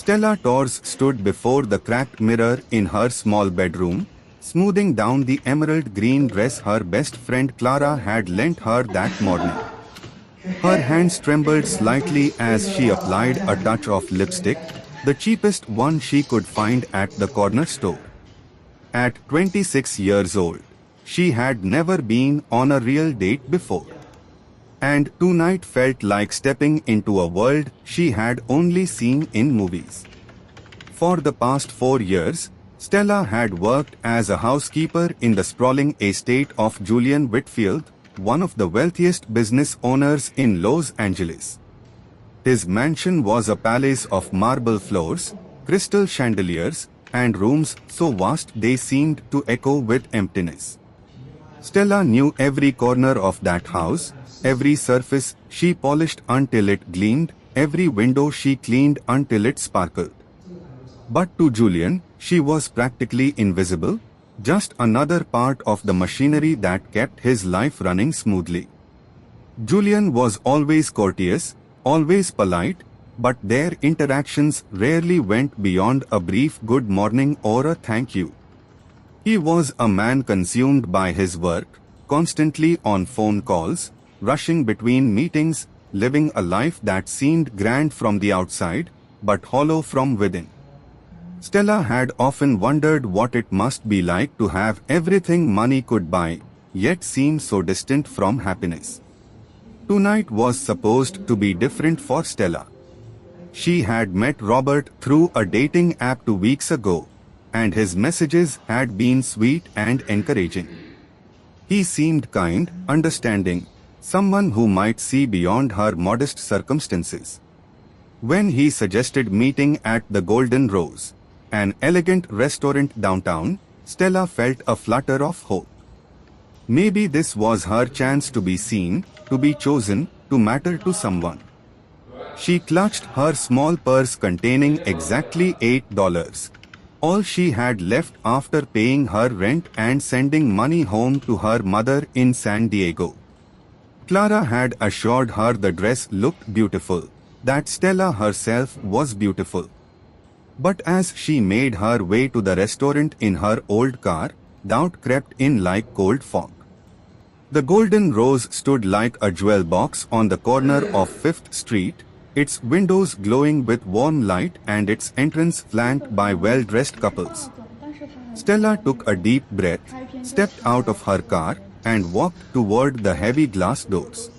Stella Torres stood before the cracked mirror in her small bedroom, smoothing down the emerald green dress her best friend Clara had lent her that morning. Her hands trembled slightly as she applied a touch of lipstick, the cheapest one she could find at the corner store. At 26 years old, she had never been on a real date before. And tonight felt like stepping into a world she had only seen in movies. For the past 4 years, Stella had worked as a housekeeper in the sprawling estate of Julian Whitfield, one of the wealthiest business owners in Los Angeles. His mansion was a palace of marble floors, crystal chandeliers, and rooms so vast they seemed to echo with emptiness. Stella knew every corner of that house, every surface she polished until it gleamed, every window she cleaned until it sparkled. But to Julian, she was practically invisible, just another part of the machinery that kept his life running smoothly. Julian was always courteous, always polite, but their interactions rarely went beyond a brief good morning or a thank you. He was a man consumed by his work, constantly on phone calls, rushing between meetings, living a life that seemed grand from the outside, but hollow from within. Stella had often wondered what it must be like to have everything money could buy, yet seem so distant from happiness. Tonight was supposed to be different for Stella. She had met Robert through a dating app 2 weeks ago, and his messages had been sweet and encouraging. He seemed kind, understanding, someone who might see beyond her modest circumstances. When he suggested meeting at the Golden Rose, an elegant restaurant downtown, Stella felt a flutter of hope. Maybe this was her chance to be seen, to be chosen, to matter to someone. She clutched her small purse containing exactly $8, all she had left after paying her rent and sending money home to her mother in San Diego. Clara had assured her the dress looked beautiful, that Stella herself was beautiful. But as she made her way to the restaurant in her old car, doubt crept in like cold fog. The Golden Rose stood like a jewel box on the corner of 5th Street, its windows glowing with warm light and its entrance flanked by well-dressed couples. Stella took a deep breath, stepped out of her car, and walked toward the heavy glass doors.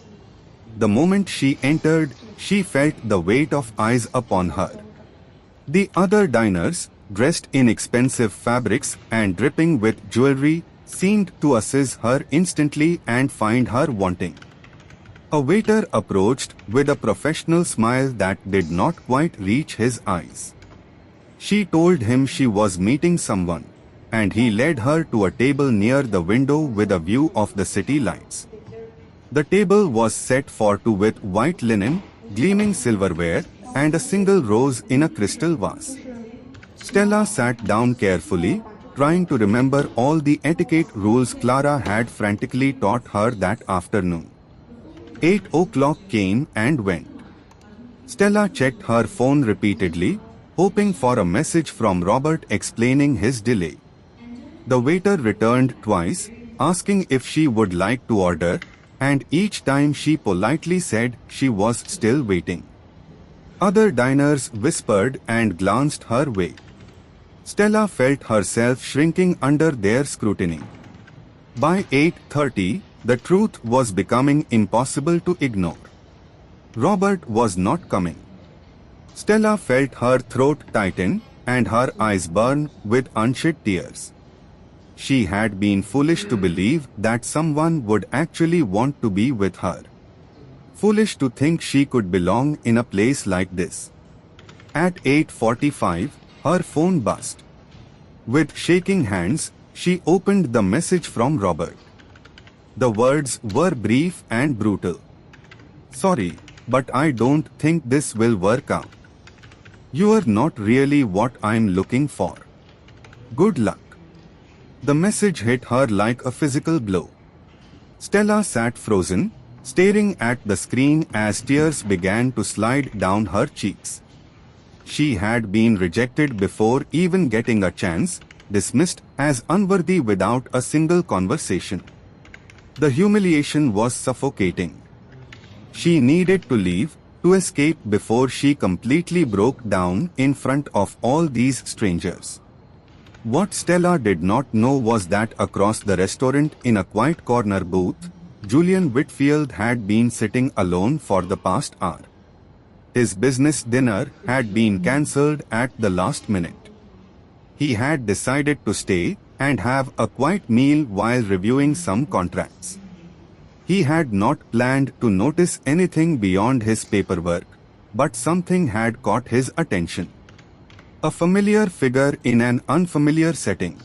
The moment she entered, she felt the weight of eyes upon her. The other diners, dressed in expensive fabrics and dripping with jewelry, seemed to assess her instantly and find her wanting. A waiter approached with a professional smile that did not quite reach his eyes. She told him she was meeting someone, and he led her to a table near the window with a view of the city lights. The table was set for two with white linen, gleaming silverware, and a single rose in a crystal vase. Stella sat down carefully, trying to remember all the etiquette rules Clara had frantically taught her that afternoon. 8 o'clock came and went. Stella checked her phone repeatedly, hoping for a message from Robert explaining his delay. The waiter returned twice, asking if she would like to order, and each time she politely said she was still waiting. Other diners whispered and glanced her way. Stella felt herself shrinking under their scrutiny. By 8:30, the truth was becoming impossible to ignore. Robert was not coming. Stella felt her throat tighten and her eyes burn with unshed tears. She had been foolish to believe that someone would actually want to be with her. Foolish to think she could belong in a place like this. At 8:45, her phone buzzed. With shaking hands, she opened the message from Robert. The words were brief and brutal. "Sorry, but I don't think this will work out. You are not really what I'm looking for. Good luck." The message hit her like a physical blow. Stella sat frozen, staring at the screen as tears began to slide down her cheeks. She had been rejected before even getting a chance, dismissed as unworthy without a single conversation. The humiliation was suffocating. She needed to leave, to escape before she completely broke down in front of all these strangers. What Stella did not know was that across the restaurant in a quiet corner booth, Julian Whitfield had been sitting alone for the past hour. His business dinner had been cancelled at the last minute. He had decided to stay and have a quiet meal while reviewing some contracts. He had not planned to notice anything beyond his paperwork, but something had caught his attention. A familiar figure in an unfamiliar setting.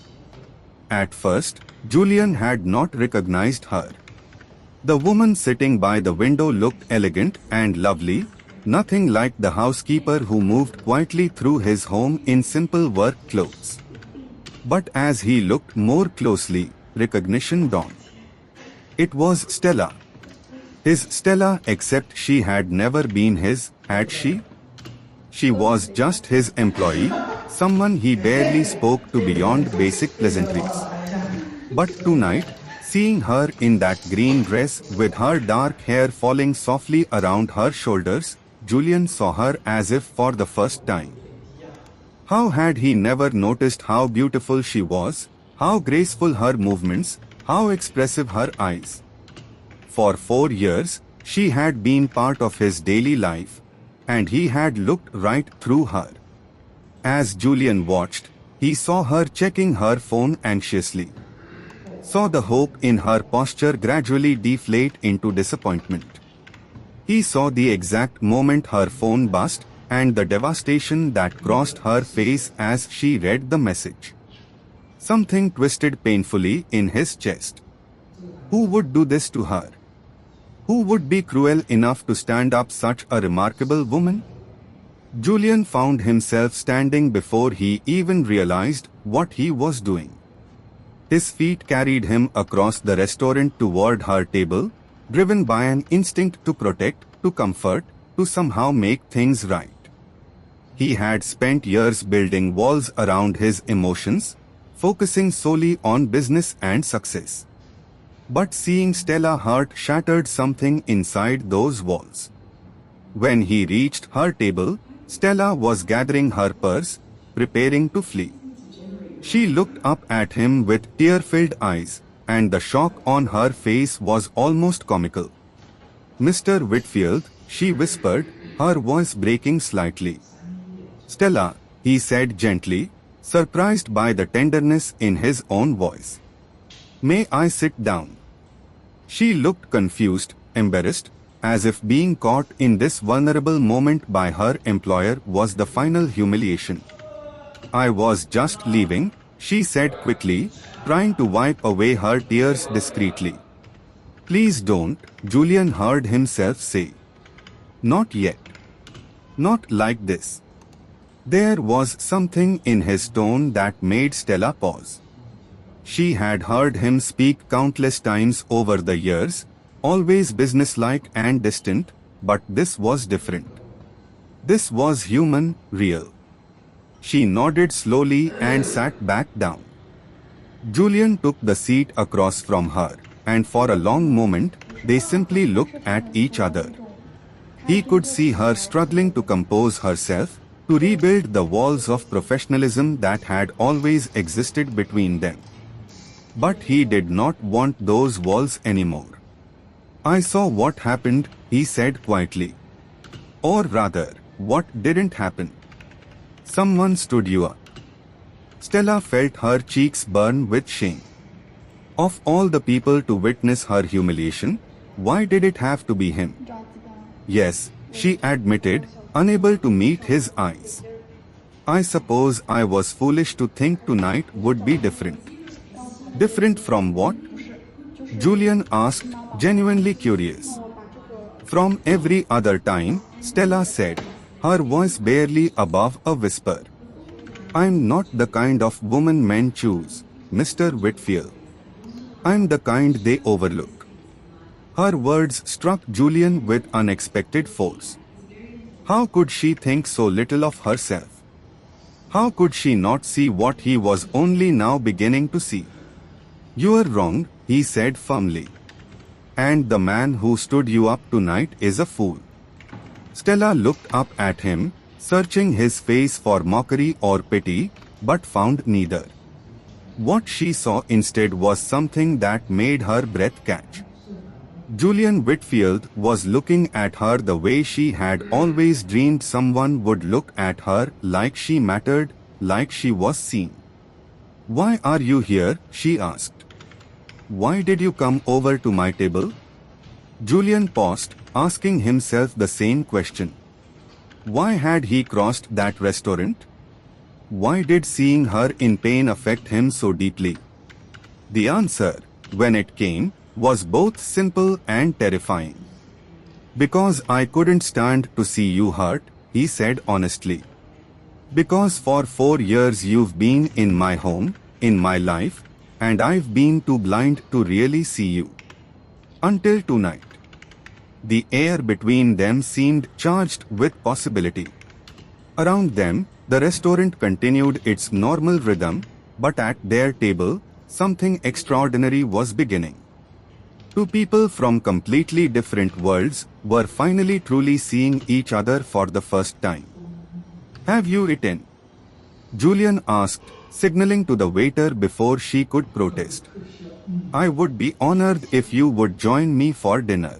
At first, Julian had not recognized her. The woman sitting by the window looked elegant and lovely, nothing like the housekeeper who moved quietly through his home in simple work clothes. But as he looked more closely, recognition dawned. It was Stella. His Stella, except she had never been his, had she? She was just his employee, someone he barely spoke to beyond basic pleasantries. But tonight, seeing her in that green dress with her dark hair falling softly around her shoulders, Julian saw her as if for the first time. How had he never noticed how beautiful she was, how graceful her movements, how expressive her eyes? For 4 years, she had been part of his daily life, and he had looked right through her. As Julian watched, he saw her checking her phone anxiously. Saw the hope in her posture gradually deflate into disappointment. He saw the exact moment her phone buzzed and the devastation that crossed her face as she read the message. Something twisted painfully in his chest. Who would do this to her? Who would be cruel enough to stand up such a remarkable woman? Julian found himself standing before he even realized what he was doing. His feet carried him across the restaurant toward her table, driven by an instinct to protect, to comfort, to somehow make things right. He had spent years building walls around his emotions, focusing solely on business and success. But seeing Stella's heart shattered something inside those walls. When he reached her table, Stella was gathering her purse, preparing to flee. She looked up at him with tear-filled eyes, and the shock on her face was almost comical. "Mr. Whitfield," she whispered, her voice breaking slightly. "Stella," he said gently, surprised by the tenderness in his own voice. "May I sit down?" She looked confused, embarrassed, as if being caught in this vulnerable moment by her employer was the final humiliation. "I was just leaving," she said quickly, trying to wipe away her tears discreetly. "Please don't," Julian heard himself say. "Not yet. Not like this." There was something in his tone that made Stella pause. She had heard him speak countless times over the years, always businesslike and distant, but this was different. This was human, real. She nodded slowly and sat back down. Julian took the seat across from her, and for a long moment, they simply looked at each other. He could see her struggling to compose herself, to rebuild the walls of professionalism that had always existed between them. But he did not want those walls anymore. "I saw what happened," he said quietly. "Or rather, what didn't happen. Someone stood you up." Stella felt her cheeks burn with shame. Of all the people to witness her humiliation, why did it have to be him? "Yes," she admitted, unable to meet his eyes. "I suppose I was foolish to think tonight would be different." "Different from what?" Julian asked, genuinely curious. "From every other time," Stella said, her voice barely above a whisper. "I'm not the kind of woman men choose, Mr. Whitfield. I'm the kind they overlook." Her words struck Julian with unexpected force. How could she think so little of herself? How could she not see what he was only now beginning to see? You are wrong, he said firmly. And the man who stood you up tonight is a fool. Stella looked up at him, searching his face for mockery or pity, but found neither. What she saw instead was something that made her breath catch. Julian Whitfield was looking at her the way she had always dreamed someone would look at her, like she mattered, like she was seen. "Why are you here?" she asked. "Why did you come over to my table?" Julian paused, asking himself the same question. Why had he crossed that restaurant? Why did seeing her in pain affect him so deeply? The answer, when it came, was both simple and terrifying. "Because I couldn't stand to see you hurt," he said honestly. "Because for 4 years you've been in my home, in my life, and I've been too blind to really see you. Until tonight." The air between them seemed charged with possibility. Around them, the restaurant continued its normal rhythm, but at their table, something extraordinary was beginning. Two people from completely different worlds were finally truly seeing each other for the first time. "Have you eaten?" Julian asked, signaling to the waiter before she could protest. "I would be honored if you would join me for dinner."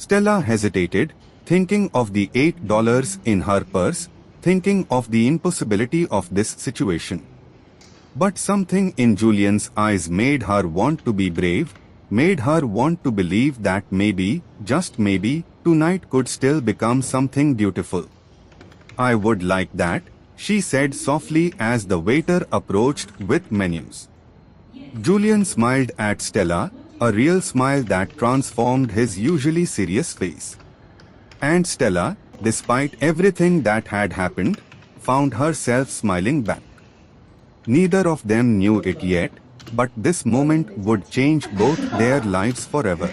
Stella hesitated, thinking of the $8 in her purse, thinking of the impossibility of this situation. But something in Julian's eyes made her want to be brave, made her want to believe that maybe, just maybe, tonight could still become something beautiful. "I would like that," she said softly as the waiter approached with menus. Julian smiled at Stella, a real smile that transformed his usually serious face. And Stella, despite everything that had happened, found herself smiling back. Neither of them knew it yet, but this moment would change both their lives forever.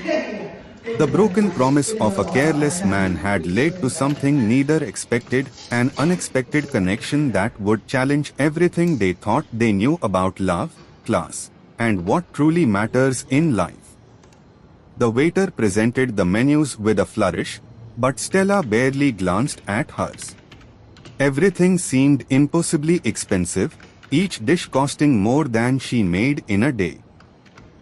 The broken promise of a careless man had led to something neither expected, an unexpected connection that would challenge everything they thought they knew about love, class, and what truly matters in life. The waiter presented the menus with a flourish, but Stella barely glanced at hers. Everything seemed impossibly expensive, each dish costing more than she made in a day.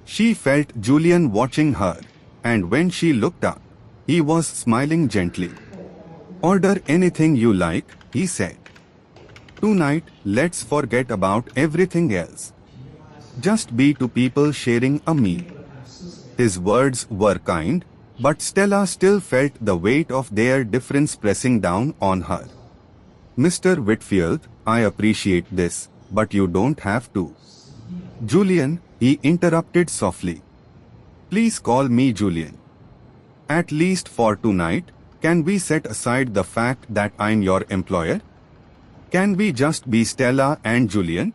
She felt Julian watching her, and when she looked up, he was smiling gently. "Order anything you like," he said. "Tonight, let's forget about everything else. Just be two people sharing a meal." His words were kind, but Stella still felt the weight of their difference pressing down on her. "Mr. Whitfield, I appreciate this, but you don't have to." "Julian," he interrupted softly. "Please call me Julian. At least for tonight, can we set aside the fact that I'm your employer? Can we just be Stella and Julian?"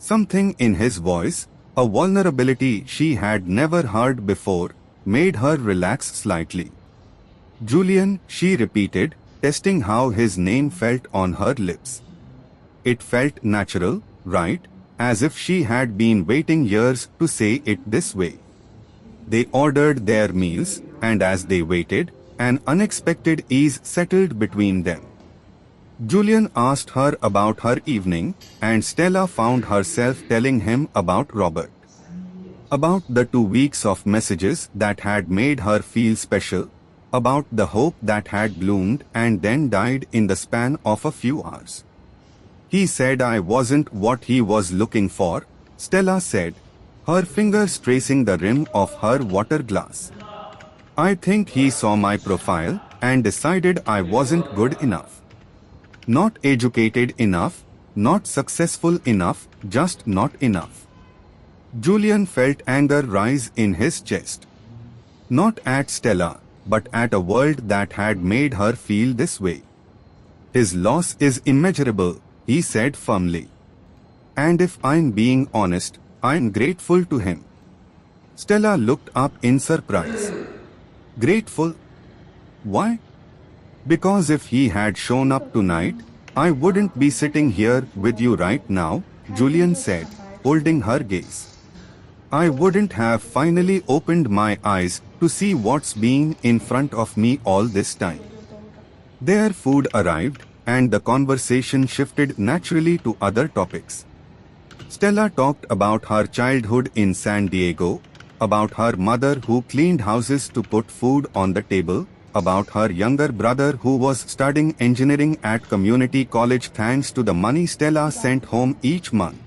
Something in his voice, a vulnerability she had never heard before, made her relax slightly. "Julian," she repeated, testing how his name felt on her lips. It felt natural, right, as if she had been waiting years to say it this way. They ordered their meals, and as they waited, an unexpected ease settled between them. Julian asked her about her evening, and Stella found herself telling him about Robert. About the 2 weeks of messages that had made her feel special, about the hope that had bloomed and then died in the span of a few hours. "He said I wasn't what he was looking for," Stella said, her fingers tracing the rim of her water glass. "I think he saw my profile and decided I wasn't good enough. Not educated enough, not successful enough, just not enough." Julian felt anger rise in his chest. Not at Stella, but at a world that had made her feel this way. "His loss is immeasurable," he said firmly. "And if I'm being honest, I'm grateful to him." Stella looked up in surprise. "Grateful? Why?" Because if he had shown up tonight, I wouldn't be sitting here with you right now, Julian said, holding her gaze. I wouldn't have finally opened my eyes to see what's been in front of me all this time. Their food arrived, and the conversation shifted naturally to other topics. Stella talked about her childhood in San Diego, about her mother who cleaned houses to put food on the table, about her younger brother who was studying engineering at community college thanks to the money Stella sent home each month.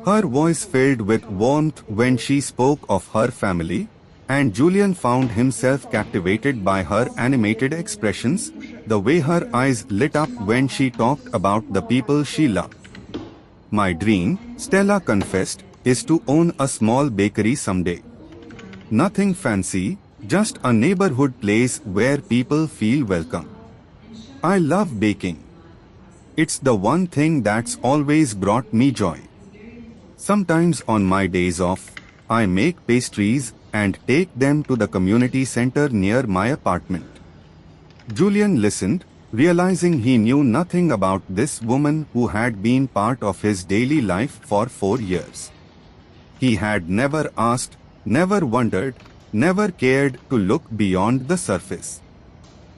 Her voice filled with warmth when she spoke of her family, and Julian found himself captivated by her animated expressions, the way her eyes lit up when she talked about the people she loved. My dream, Stella confessed, is to own a small bakery someday. Nothing fancy, just a neighborhood place where people feel welcome. I love baking. It's the one thing that's always brought me joy. Sometimes on my days off, I make pastries and take them to the community center near my apartment. Julian listened, realizing he knew nothing about this woman who had been part of his daily life for 4 years. He had never asked, never wondered, never cared to look beyond the surface.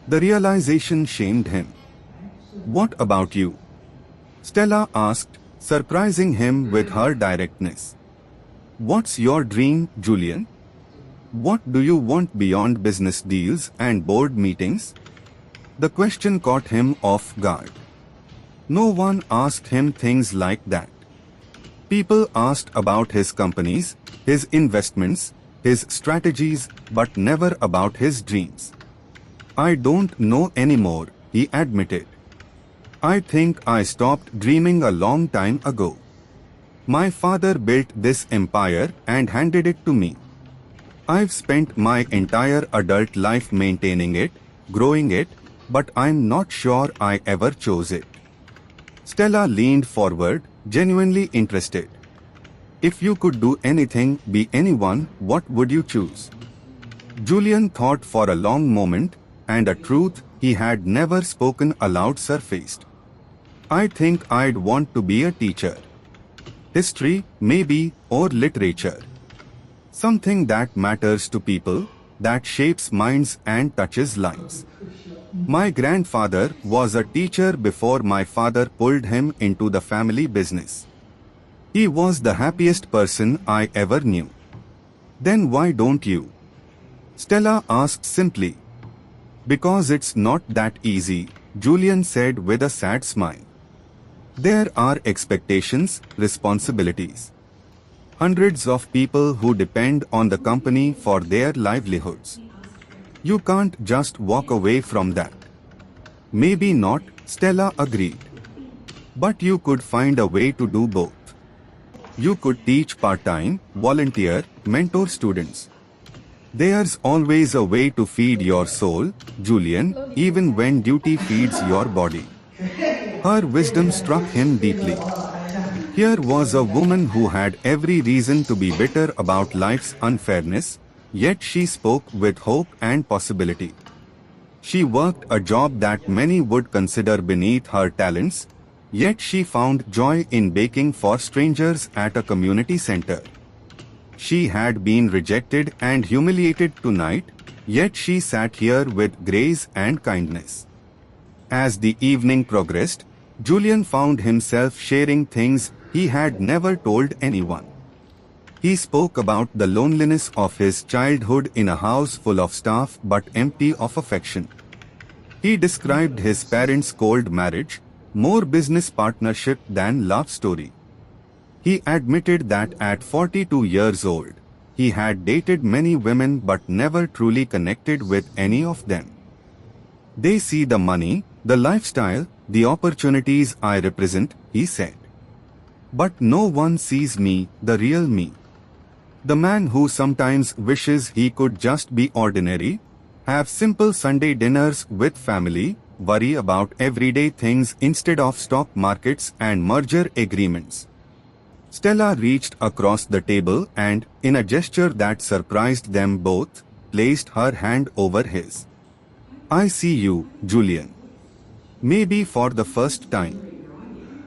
The realization shamed him. What about you? Stella asked, surprising him with her directness. What's your dream, Julian? What do you want beyond business deals and board meetings? The question caught him off guard. No one asked him things like that. People asked about his companies, his investments, his strategies, but never about his dreams. I don't know anymore, he admitted. I think I stopped dreaming a long time ago. My father built this empire and handed it to me. I've spent my entire adult life maintaining it, growing it, but I'm not sure I ever chose it. Stella leaned forward, genuinely interested. If you could do anything, be anyone, what would you choose? Julian thought for a long moment, and a truth he had never spoken aloud surfaced. I think I'd want to be a teacher. History, maybe, or literature. Something that matters to people, that shapes minds and touches lives. My grandfather was a teacher before my father pulled him into the family business. He was the happiest person I ever knew. Then why don't you? Stella asked simply. Because it's not that easy, Julian said with a sad smile. There are expectations, responsibilities. Hundreds of people who depend on the company for their livelihoods. You can't just walk away from that. Maybe not, Stella agreed. But you could find a way to do both. You could teach part-time, volunteer, mentor students. There's always a way to feed your soul, Julian, even when duty feeds your body. Her wisdom struck him deeply. Here was a woman who had every reason to be bitter about life's unfairness, yet she spoke with hope and possibility. She worked a job that many would consider beneath her talents, yet she found joy in baking for strangers at a community center. She had been rejected and humiliated tonight, yet she sat here with grace and kindness. As the evening progressed, Julian found himself sharing things he had never told anyone. He spoke about the loneliness of his childhood in a house full of staff but empty of affection. He described his parents' cold marriage, more business partnership than love story. He admitted that at 42 years old, he had dated many women but never truly connected with any of them. They see the money, the lifestyle, the opportunities I represent, he said. But no one sees me, the real me. The man who sometimes wishes he could just be ordinary, have simple Sunday dinners with family, worry about everyday things instead of stock markets and merger agreements. Stella reached across the table and, in a gesture that surprised them both, placed her hand over his. I see you, Julian. Maybe for the first time.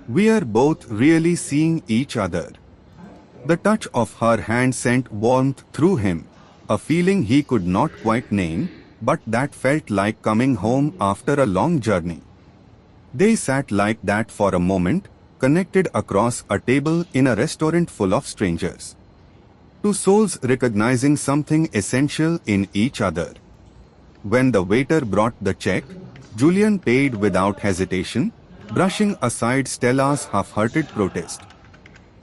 We are both really seeing each other. The touch of her hand sent warmth through him, a feeling he could not quite name, but that felt like coming home after a long journey. They sat like that for a moment, connected across a table in a restaurant full of strangers. Two souls recognizing something essential in each other. When the waiter brought the check, Julian paid without hesitation, brushing aside Stella's half-hearted protest.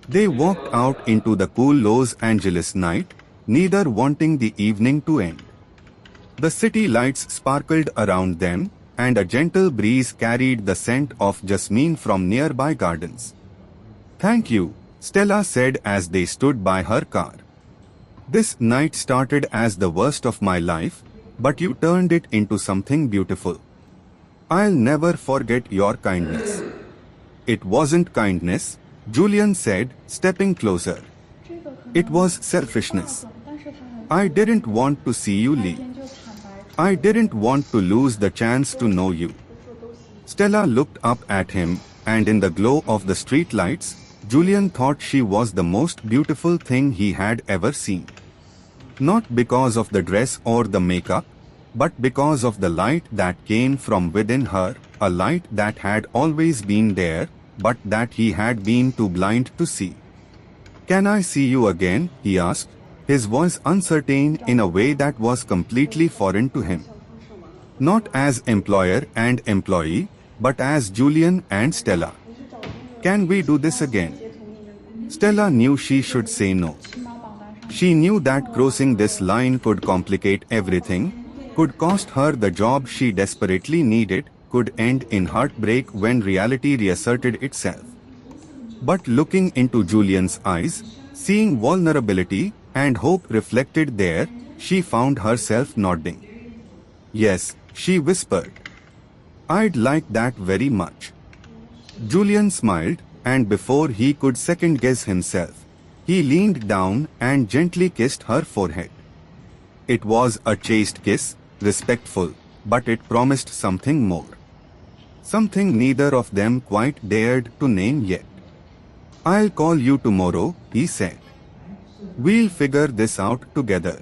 They walked out into the cool Los Angeles night, neither wanting the evening to end. The city lights sparkled around them, and a gentle breeze carried the scent of jasmine from nearby gardens. "Thank you," Stella said as they stood by her car. "This night started as the worst of my life, but you turned it into something beautiful. I'll never forget your kindness." "It wasn't kindness," Julian said, stepping closer. "It was selfishness. I didn't want to see you leave. I didn't want to lose the chance to know you." Stella looked up at him, and in the glow of the street lights, Julian thought she was the most beautiful thing he had ever seen. Not because of the dress or the makeup, but because of the light that came from within her, a light that had always been there, but that he had been too blind to see. "Can I see you again?" he asked, his voice uncertain in a way that was completely foreign to him. Not as employer and employee, but as Julian and Stella. "Can we do this again?" Stella knew she should say no. She knew that crossing this line could complicate everything, could cost her the job she desperately needed, could end in heartbreak when reality reasserted itself. But looking into Julian's eyes, seeing vulnerability and hope reflected there, she found herself nodding. "Yes," she whispered. "I'd like that very much." Julian smiled, and before he could second-guess himself, he leaned down and gently kissed her forehead. It was a chaste kiss, respectful, but it promised something more. Something neither of them quite dared to name yet. "I'll call you tomorrow," he said. "We'll figure this out together."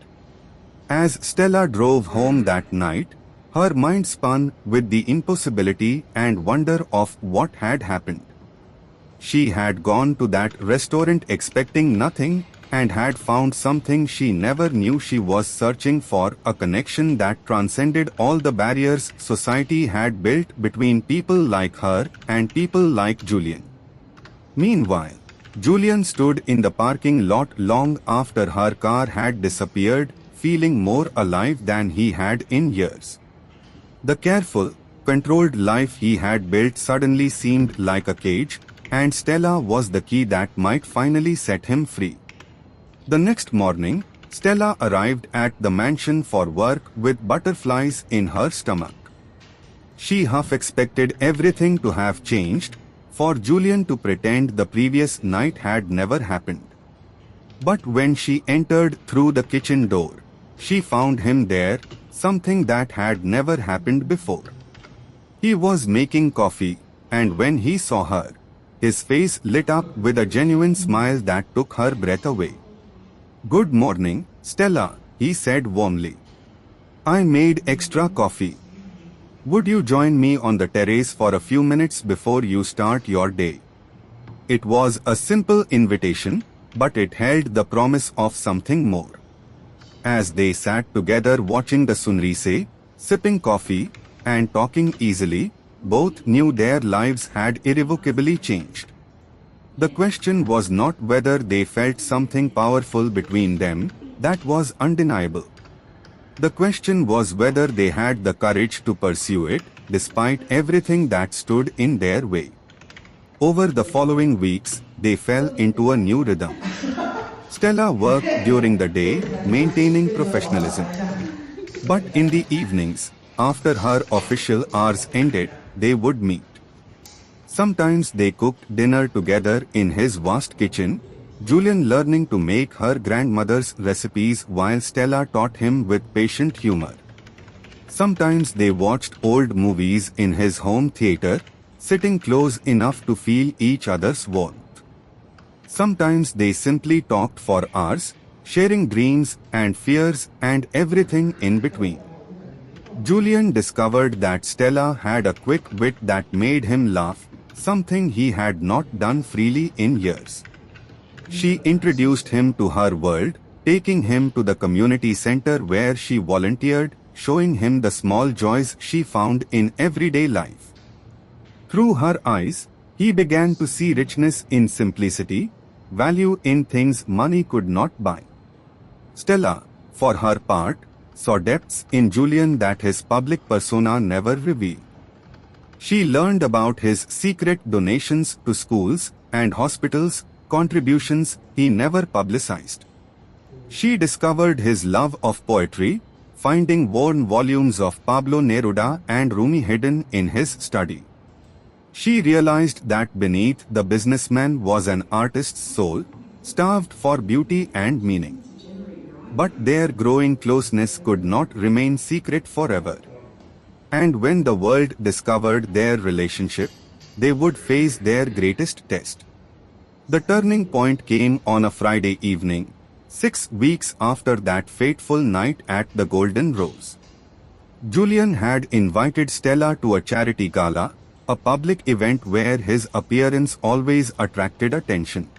As Stella drove home that night, her mind spun with the impossibility and wonder of what had happened. She had gone to that restaurant expecting nothing, and had found something she never knew she was searching for, a connection that transcended all the barriers society had built between people like her and people like Julian. Meanwhile, Julian stood in the parking lot long after her car had disappeared, feeling more alive than he had in years. The careful, controlled life he had built suddenly seemed like a cage, and Stella was the key that might finally set him free. The next morning, Stella arrived at the mansion for work with butterflies in her stomach. She half expected everything to have changed, for Julian to pretend the previous night had never happened. But when she entered through the kitchen door, she found him there, something that had never happened before. He was making coffee, and when he saw her, his face lit up with a genuine smile that took her breath away. "Good morning, Stella," he said warmly. "I made extra coffee. Would you join me on the terrace for a few minutes before you start your day?" It was a simple invitation, but it held the promise of something more. As they sat together watching the sunrise, sipping coffee, and talking easily, both knew their lives had irrevocably changed. The question was not whether they felt something powerful between them, that was undeniable. The question was whether they had the courage to pursue it, despite everything that stood in their way. Over the following weeks, they fell into a new rhythm. Stella worked during the day, maintaining professionalism. But in the evenings, after her official hours ended, they would meet. Sometimes they cooked dinner together in his vast kitchen, Julian learning to make her grandmother's recipes while Stella taught him with patient humor. Sometimes they watched old movies in his home theater, sitting close enough to feel each other's warmth. Sometimes they simply talked for hours, sharing dreams and fears and everything in between. Julian discovered that Stella had a quick wit that made him laugh, something he had not done freely in years. She introduced him to her world, taking him to the community center where she volunteered, showing him the small joys she found in everyday life. Through her eyes, he began to see richness in simplicity, value in things money could not buy. Stella, for her part, saw depths in Julian that his public persona never revealed. She learned about his secret donations to schools and hospitals, contributions he never publicized. She discovered his love of poetry, finding worn volumes of Pablo Neruda and Rumi hidden in his study. She realized that beneath the businessman was an artist's soul, starved for beauty and meaning. But their growing closeness could not remain secret forever. And when the world discovered their relationship, they would face their greatest test. The turning point came on a Friday evening, 6 weeks after that fateful night at the Golden Rose. Julian had invited Stella to a charity gala, a public event where his appearance always attracted attention.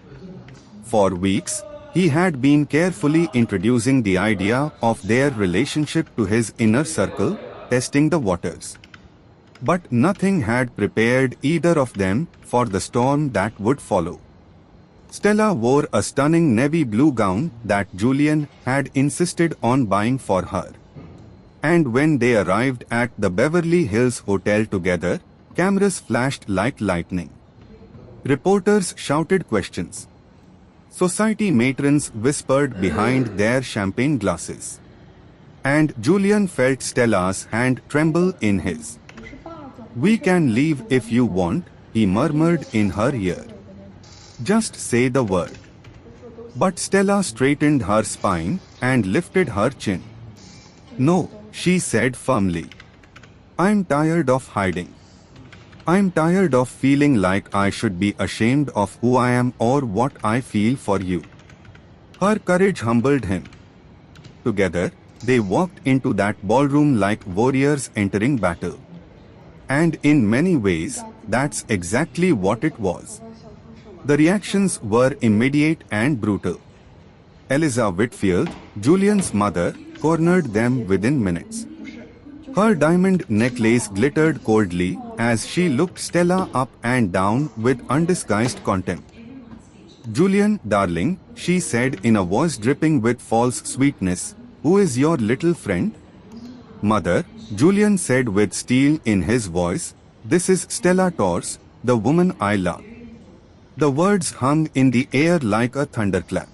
For weeks, he had been carefully introducing the idea of their relationship to his inner circle, testing the waters. But nothing had prepared either of them for the storm that would follow. Stella wore a stunning navy blue gown that Julian had insisted on buying for her. And when they arrived at the Beverly Hills Hotel together, cameras flashed like lightning. Reporters shouted questions. Society matrons whispered behind their champagne glasses. And Julian felt Stella's hand tremble in his. "We can leave if you want," he murmured in her ear. "Just say the word." But Stella straightened her spine and lifted her chin. "No," she said firmly. "I'm tired of hiding. I'm tired of feeling like I should be ashamed of who I am or what I feel for you." Her courage humbled him. Together, they walked into that ballroom like warriors entering battle. And in many ways, that's exactly what it was. The reactions were immediate and brutal. Eliza Whitfield, Julian's mother, cornered them within minutes. Her diamond necklace glittered coldly as she looked Stella up and down with undisguised contempt. "Julian, darling," she said in a voice dripping with false sweetness, "who is your little friend?" "Mother," Julian said with steel in his voice, "this is Stella Torres, the woman I love." The words hung in the air like a thunderclap.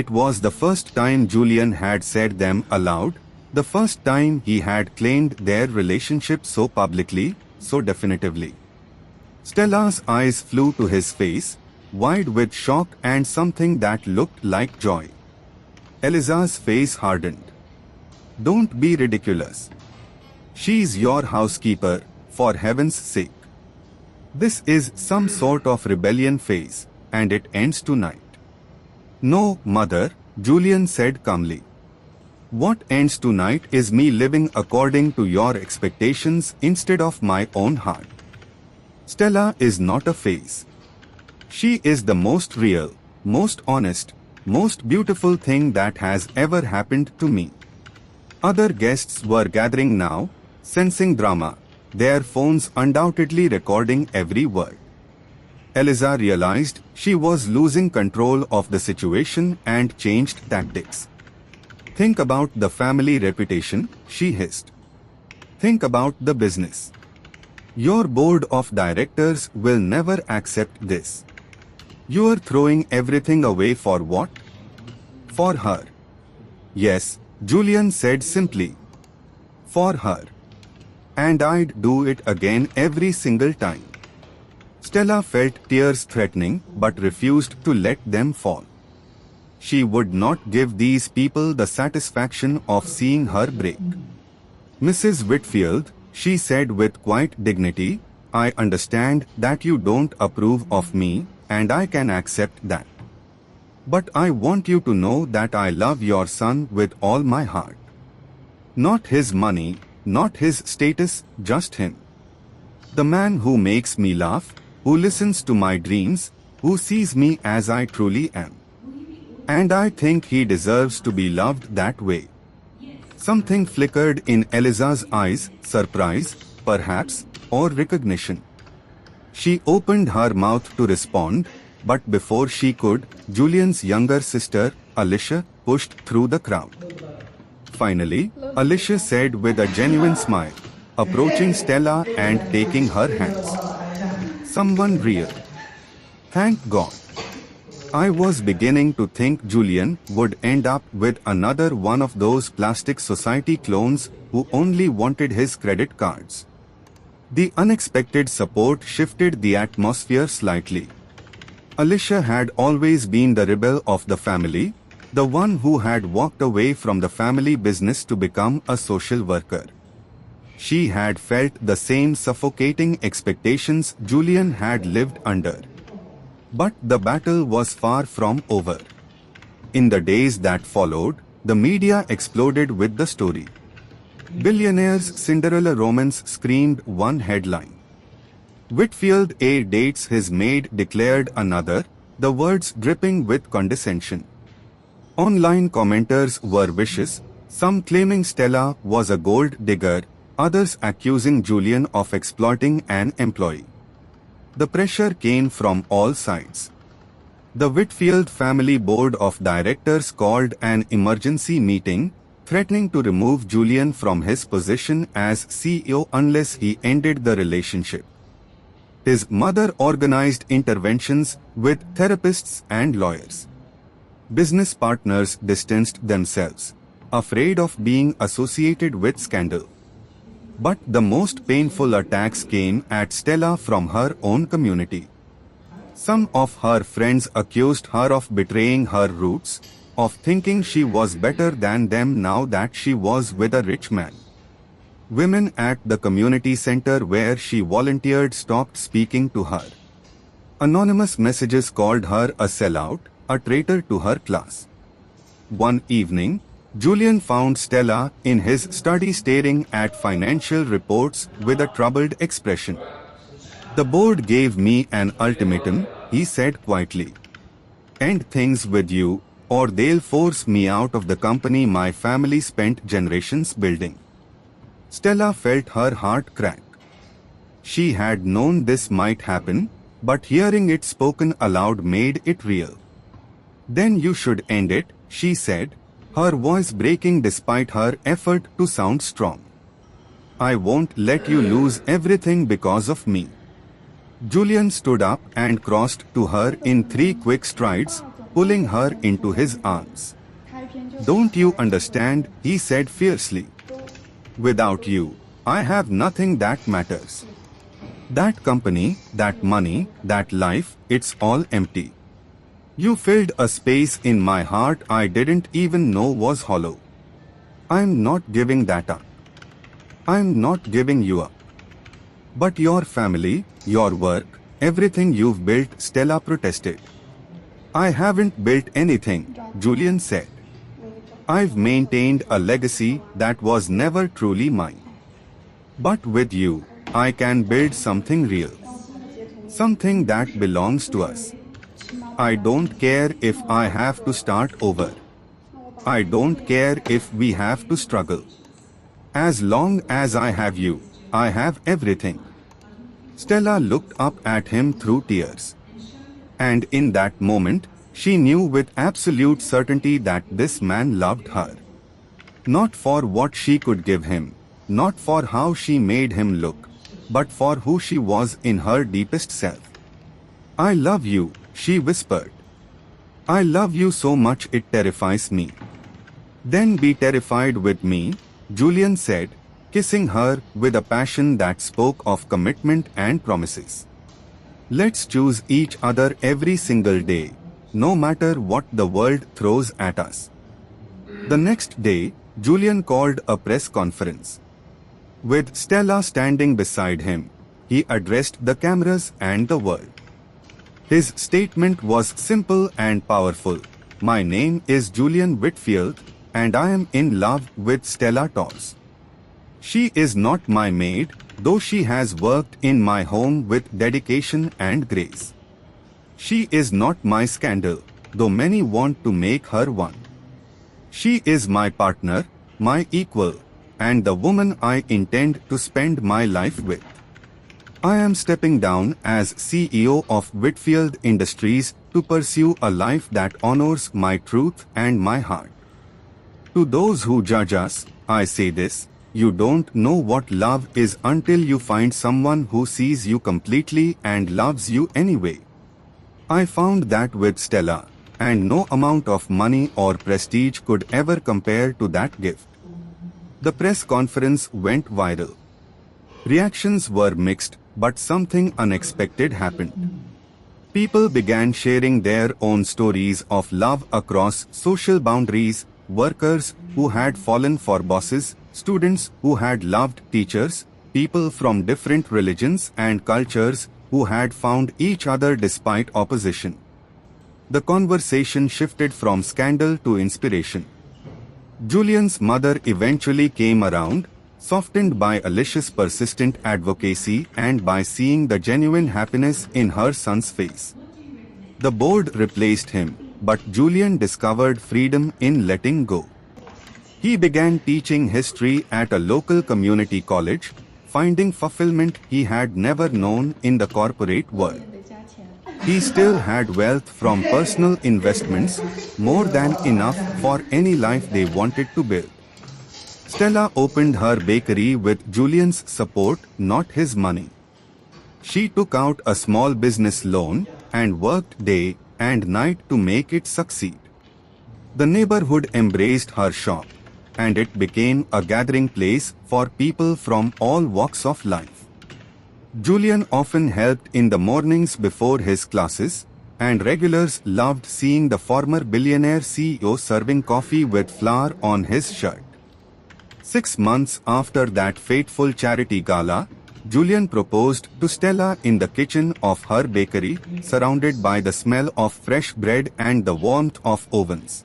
It was the first time Julian had said them aloud, the first time he had claimed their relationship so publicly, so definitively. Stella's eyes flew to his face, wide with shock and something that looked like joy. Eliza's face hardened. "Don't be ridiculous. She's your housekeeper, for heaven's sake. This is some sort of rebellion phase, and it ends tonight." "No, Mother," Julian said calmly. "What ends tonight is me living according to your expectations instead of my own heart. Stella is not a phase. She is the most real, most honest, most beautiful thing that has ever happened to me." Other guests were gathering now, sensing drama, their phones undoubtedly recording every word. Eliza realized she was losing control of the situation and changed tactics. "Think about the family reputation," she hissed. "Think about the business. Your board of directors will never accept this. You're throwing everything away for what?" "For her." "Yes," Julian said simply. "For her. And I'd do it again every single time." Stella felt tears threatening but refused to let them fall. She would not give these people the satisfaction of seeing her break. Mrs. Whitfield, she said with quiet dignity, I understand that you don't approve of me, and I can accept that. But I want you to know that I love your son with all my heart. Not his money, not his status, just him. The man who makes me laugh, who listens to my dreams, who sees me as I truly am. And I think he deserves to be loved that way. Something flickered in Eliza's eyes, surprise, perhaps, or recognition. She opened her mouth to respond, but before she could, Julian's younger sister, Alicia, pushed through the crowd. Finally, Alicia said with a genuine smile, approaching Stella and taking her hands. Someone real. Thank God. I was beginning to think Julian would end up with another one of those plastic society clones who only wanted his credit cards. The unexpected support shifted the atmosphere slightly. Alicia had always been the rebel of the family, the one who had walked away from the family business to become a social worker. She had felt the same suffocating expectations Julian had lived under. But the battle was far from over. In the days that followed, the media exploded with the story. Billionaire's Cinderella romance screamed one headline. Whitfield A dates his maid declared another, the words dripping with condescension. Online commenters were vicious, some claiming Stella was a gold digger, others accusing Julian of exploiting an employee. The pressure came from all sides. The Whitfield family board of directors called an emergency meeting, threatening to remove Julian from his position as CEO unless he ended the relationship. His mother organized interventions with therapists and lawyers. Business partners distanced themselves, afraid of being associated with scandal. But the most painful attacks came at Stella from her own community. Some of her friends accused her of betraying her roots, of thinking she was better than them now that she was with a rich man. Women at the community center where she volunteered stopped speaking to her. Anonymous messages called her a sellout, a traitor to her class. One evening, Julian found Stella in his study staring at financial reports with a troubled expression. The board gave me an ultimatum, he said quietly. End things with you, or they'll force me out of the company my family spent generations building. Stella felt her heart crack. She had known this might happen, but hearing it spoken aloud made it real. Then you should end it, she said, her voice breaking despite her effort to sound strong. I won't let you lose everything because of me. Julian stood up and crossed to her in 3 quick strides, pulling her into his arms. Don't you understand, he said fiercely. Without you, I have nothing that matters. That company, that money, that life, it's all empty. You filled a space in my heart I didn't even know was hollow. I'm not giving that up. I'm not giving you up. But your family, your work, everything you've built, Stella protested. I haven't built anything, Julian said. I've maintained a legacy that was never truly mine. But with you, I can build something real. Something that belongs to us. I don't care if I have to start over. I don't care if we have to struggle. As long as I have you, I have everything. Stella looked up at him through tears. And in that moment, she knew with absolute certainty that this man loved her. Not for what she could give him, not for how she made him look, but for who she was in her deepest self. I love you, she whispered. I love you so much it terrifies me. Then be terrified with me, Julian said, kissing her with a passion that spoke of commitment and promises. Let's choose each other every single day, no matter what the world throws at us. The next day, Julian called a press conference. With Stella standing beside him, he addressed the cameras and the world. His statement was simple and powerful. My name is Julian Whitfield, and I am in love with Stella Torres. She is not my maid, though she has worked in my home with dedication and grace. She is not my scandal, though many want to make her one. She is my partner, my equal, and the woman I intend to spend my life with. I am stepping down as CEO of Whitfield Industries to pursue a life that honors my truth and my heart. To those who judge us, I say this: you don't know what love is until you find someone who sees you completely and loves you anyway. I found that with Stella, and no amount of money or prestige could ever compare to that gift. The press conference went viral. Reactions were mixed, but something unexpected happened. People began sharing their own stories of love across social boundaries: workers who had fallen for bosses, students who had loved teachers, people from different religions and cultures who had found each other despite opposition. The conversation shifted from scandal to inspiration. Julian's mother eventually came around, softened by Alicia's persistent advocacy and by seeing the genuine happiness in her son's face. The board replaced him, but Julian discovered freedom in letting go. He began teaching history at a local community college, finding fulfillment he had never known in the corporate world. He still had wealth from personal investments, more than enough for any life they wanted to build. Stella opened her bakery with Julian's support, not his money. She took out a small business loan and worked day and night to make it succeed. The neighborhood embraced her shop, and it became a gathering place for people from all walks of life. Julian often helped in the mornings before his classes, and regulars loved seeing the former billionaire CEO serving coffee with flour on his shirt. 6 months after that fateful charity gala, Julian proposed to Stella in the kitchen of her bakery, surrounded by the smell of fresh bread and the warmth of ovens.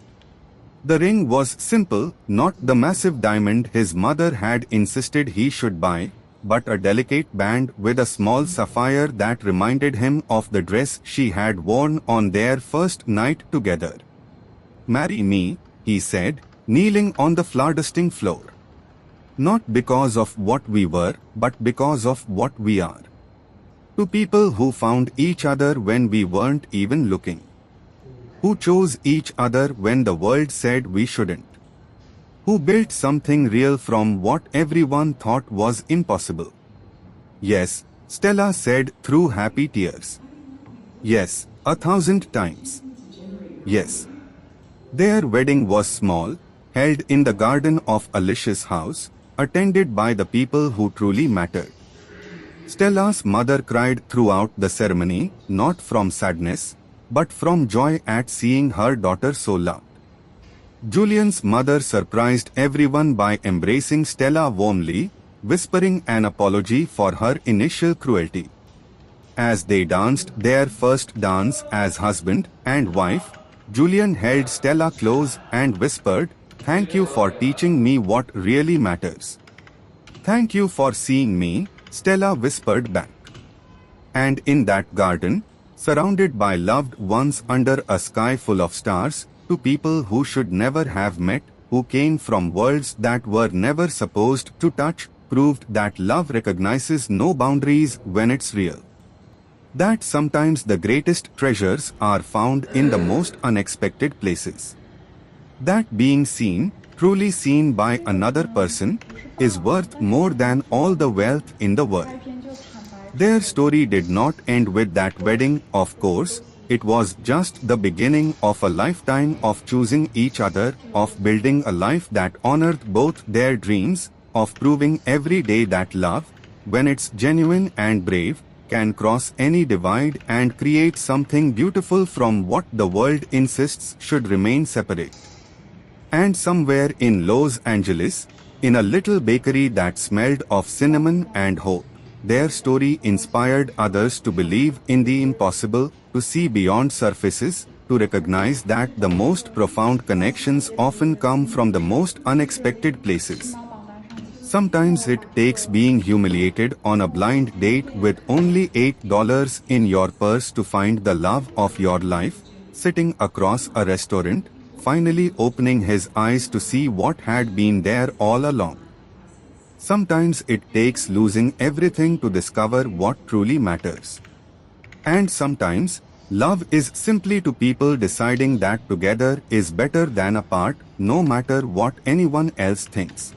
The ring was simple, not the massive diamond his mother had insisted he should buy, but a delicate band with a small sapphire that reminded him of the dress she had worn on their first night together. "Marry me," he said, kneeling on the flour-dusting floor. Not because of what we were, but because of what we are. To people who found each other when we weren't even looking. Who chose each other when the world said we shouldn't. Who built something real from what everyone thought was impossible. Yes, Stella said through happy tears. Yes, 1,000 times. Yes. Their wedding was small, held in the garden of Alicia's house, attended by the people who truly mattered. Stella's mother cried throughout the ceremony, not from sadness, but from joy at seeing her daughter so loved. Julian's mother surprised everyone by embracing Stella warmly, whispering an apology for her initial cruelty. As they danced their first dance as husband and wife, Julian held Stella close and whispered, "Thank you for teaching me what really matters." "Thank you for seeing me," Stella whispered back. And in that garden, surrounded by loved ones under a sky full of stars, to people who should never have met, who came from worlds that were never supposed to touch, proved that love recognizes no boundaries when it's real. That sometimes the greatest treasures are found in the most unexpected places. That being seen, truly seen by another person, is worth more than all the wealth in the world. Their story did not end with that wedding, of course. It was just the beginning of a lifetime of choosing each other, of building a life that honored both their dreams, of proving every day that love, when it's genuine and brave, can cross any divide and create something beautiful from what the world insists should remain separate. And somewhere in Los Angeles, in a little bakery that smelled of cinnamon and hope. Their story inspired others to believe in the impossible, to see beyond surfaces, to recognize that the most profound connections often come from the most unexpected places. Sometimes it takes being humiliated on a blind date with only $8 in your purse to find the love of your life, sitting across a restaurant, finally opening his eyes to see what had been there all along. Sometimes it takes losing everything to discover what truly matters. And sometimes, love is simply two people deciding that together is better than apart, no matter what anyone else thinks.